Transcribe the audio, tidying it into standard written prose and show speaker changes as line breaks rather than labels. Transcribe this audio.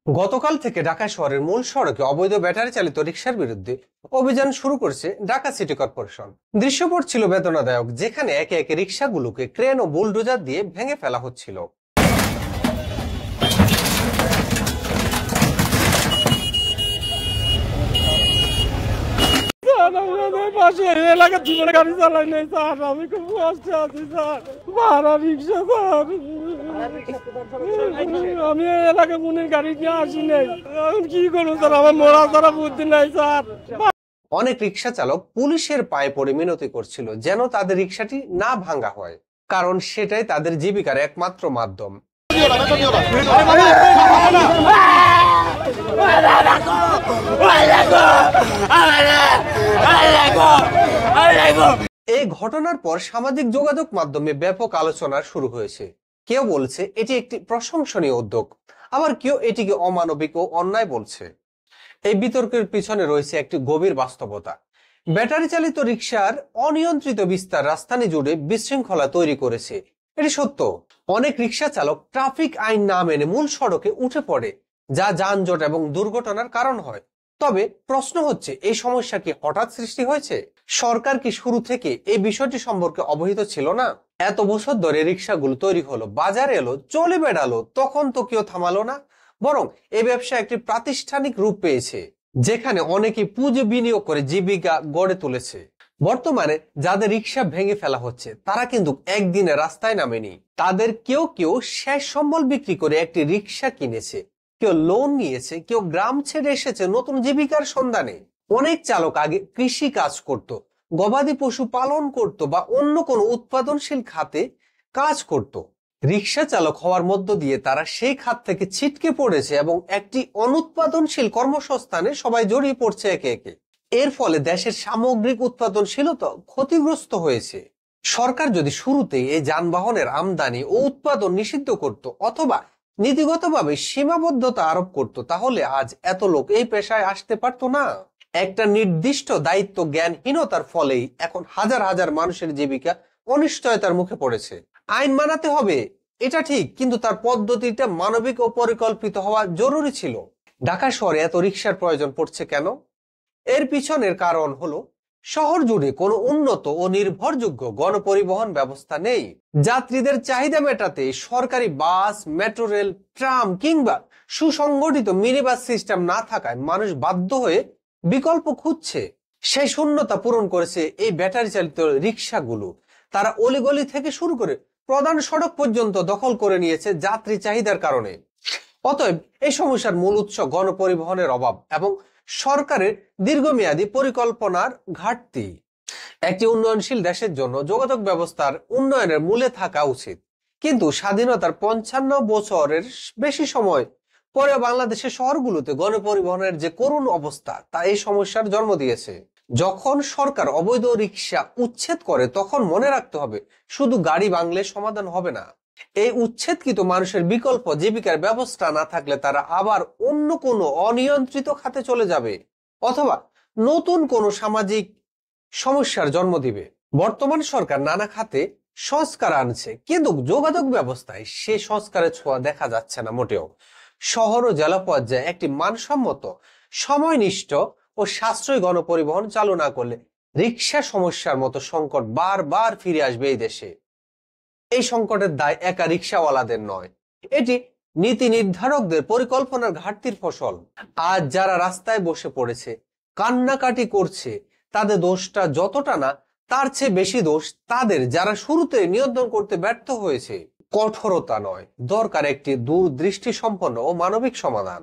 গতকাল থেকে ঢাকা শহরের মূল সড়কে অবৈধ ব্যাটারি চালিত রিকশার বিরুদ্ধে অভিযান শুরু করেছে ঢাকা সিটি কর্পোরেশন। দৃশ্যপট ছিল বেদনাদায়ক, যেখানে একে একে রিকশাগুলোকে ক্রেন ও বুলডোজার দিয়ে ভেঙে ফেলা হচ্ছিল।
আমি খুব কষ্টে আছি স্যার। ভাড়া রিক্সা স্যার, আমি এলাকা মনের গাড়ি নিয়ে আসি নাই। এখন কি করবো স্যার, আমার মরা ছাড়া বুদ্ধি নাই স্যার।
অনেক রিকশা চালক পুলিশের পায়ে পড়ে মিনতি করছিল যেন তাদের রিকশাটি না ভাঙা হয়, কারণ সেটাই তাদের জীবিকার একমাত্র মাধ্যম। এই ঘটনার পর সামাজিক যোগাযোগ মাধ্যমে ব্যাপক আলোচনা শুরু হয়েছে। কেউ বলছে এটি একটি প্রশংসনীয় উদ্যোগ, আবার কেউ এটিকে অমানবিক ও অন্যায় বলছে। এই বিতর্কের পিছনে রয়েছে একটি গভীর বাস্তবতা। ব্যাটারি চালিত রিকশার অনিয়ন্ত্রিত বিস্তার রাজধানী জুড়ে বিশৃঙ্খলা তৈরি করেছে, এটি সত্য। অনেক রিকশা চালক ট্রাফিক আইন না মেনে মূল সড়কে উঠে পড়ে, যা যানজট এবং দুর্ঘটনার কারণ হয়। তবে প্রশ্ন হচ্ছে, এই সমস্যা কি হঠাৎ সৃষ্টি হয়েছে? সরকার কি শুরু থেকে এই বিষয়টি সম্পর্কে অবহিত ছিল না? এত বছর ধরে রিকশাগুলো তৈরি হলো, বাজারে এলো, চলে বেড়ালো, তখন তো কেউ থামালো না। বরং এই ব্যবসা একটি প্রাতিষ্ঠানিক রূপ পেয়েছে, যেখানে অনেকে পুঁজি বিনিয়োগ করে জীবিকা গড়ে তুলেছে। বর্তমানে যাদের রিকশা ভেঙে ফেলা হচ্ছে, তারা কিন্তু একদিনে রাস্তায় নামেনি। তাদের কেউ কেউ শেষ সম্বল বিক্রি করে একটি রিকশা কিনেছে, কেউ লোন নিয়েছে, কেউ গ্রাম ছেড়ে এসেছে নতুন জীবিকার সন্ধানে। অনেক চালক আগে কৃষি কাজ করত, গবাদি পশু পালন করত বা অন্য কোনো উৎপাদনশীল খাতে কাজ করত। রিকশা চালক হওয়ার মধ্য দিয়ে তারা সেই খাত থেকে ছিটকে পড়েছে এবং একটি অনুৎপাদনশীল কর্মসংস্থানে সবাই জড়িয়ে পড়ছে একে একে। এর ফলে দেশের সামগ্রিক উৎপাদনশীলতা ক্ষতিগ্রস্ত হয়েছে। সরকার যদি শুরুতেই এই যানবাহনের আমদানি ও উৎপাদন নিষিদ্ধ করত অথবা নীতিগতভাবে সীমাবদ্ধতা আরোপ করত, তাহলে আজ এত লোক এই পেশায় আসতে পারতো না। একটা নির্দিষ্ট দায়িত্ব জ্ঞানহীনতার ফলেই এখন হাজার হাজার মানুষের জীবিকা অনিশ্চয়তার মুখে পড়েছে। আইন মানাতে হবে, এটা ঠিক, কিন্তু তার পদ্ধতিটা মানবিক ও পরিকল্পিত হওয়া জরুরি ছিল। ঢাকা শহরে এত রিকশার প্রয়োজন পড়ছে কেন? এর পিছনের কারণ হলো, শহর জুড়ে কোনো উন্নত ও নির্ভরযোগ্য গণপরিবহন ব্যবস্থা নেই। যাত্রীদের চাহিদা মেটাতে সরকারি বাস, মেট্রো রেল, ট্রাম কিংবা সুসংগঠিত মিনিবাস সিস্টেম না থাকায় মানুষ বাধ্য হয়ে বিকল্প খুঁজছে। সেই শূন্যতা পূরণ করেছে এই ব্যাটারি চালিত রিকশাগুলো। তারা অলিগলি থেকে শুরু করে প্রধান সড়ক পর্যন্ত দখল করে নিয়েছে যাত্রী চাহিদার কারণে। অতএব এই সমস্যার মূল উৎস গণপরিবহনের অভাব এবং সরকারের দীর্ঘমেয়াদী পরিকল্পনার ঘাটতি। একটি উন্নয়নশীল দেশের জন্য যোগাযোগ ব্যবস্থার উন্নয়নের মূলে থাকা উচিত, কিন্তু স্বাধীনতার 55 বছরের বেশি সময় পরে বাংলাদেশের শহরগুলোতে গণপরিবহনের যে করুণ অবস্থা, তা এই সমস্যার জন্ম দিয়েছে। যখন সরকার অবৈধ রিকশা উচ্ছেদ করে, তখন মনে রাখতে হবে, শুধু গাড়ি ভাঙলে সমাধান হবে না। এই উচ্ছেদকৃত মানুষের বিকল্প জীবিকার ব্যবস্থা না থাকলে তারা আবার অন্য কোনো অনিয়ন্ত্রিত খাতে চলে যাবে অথবা নতুন কোনো সামাজিক সমস্যার জন্ম দিবে। বর্তমান সরকার নানা খাতে সংস্কার আনছে, কিন্তু যোগাযোগ ব্যবস্থায় সে সংস্কারের ছোঁয়া দেখা যাচ্ছে না মোটেও। শহর ও জেলা পর্যায়ে একটি মানসম্মত, সময়নিষ্ঠ ও সাশ্রয়ী গণপরিবহন চালু না করলে রিকশা সমস্যার মতো সংকট বারবার ফিরে আসবে এই দেশে। এই সংকটের দায় একা রিকশাওয়ালাদের নয়, এটি নীতি নির্ধারকদের পরিকল্পনার ঘাটতির ফসল। আজ যারা রাস্তায় বসে পড়েছে, কান্নাকাটি করছে, তাদের দোষটা যতটা না, তার চেয়ে বেশি দোষ তাদের যারা শুরুতে নিয়ন্ত্রণ করতে ব্যর্থ হয়েছে। কঠোরতা নয়, দরকার একটি দূরদৃষ্টি সম্পন্ন ও মানবিক সমাধান।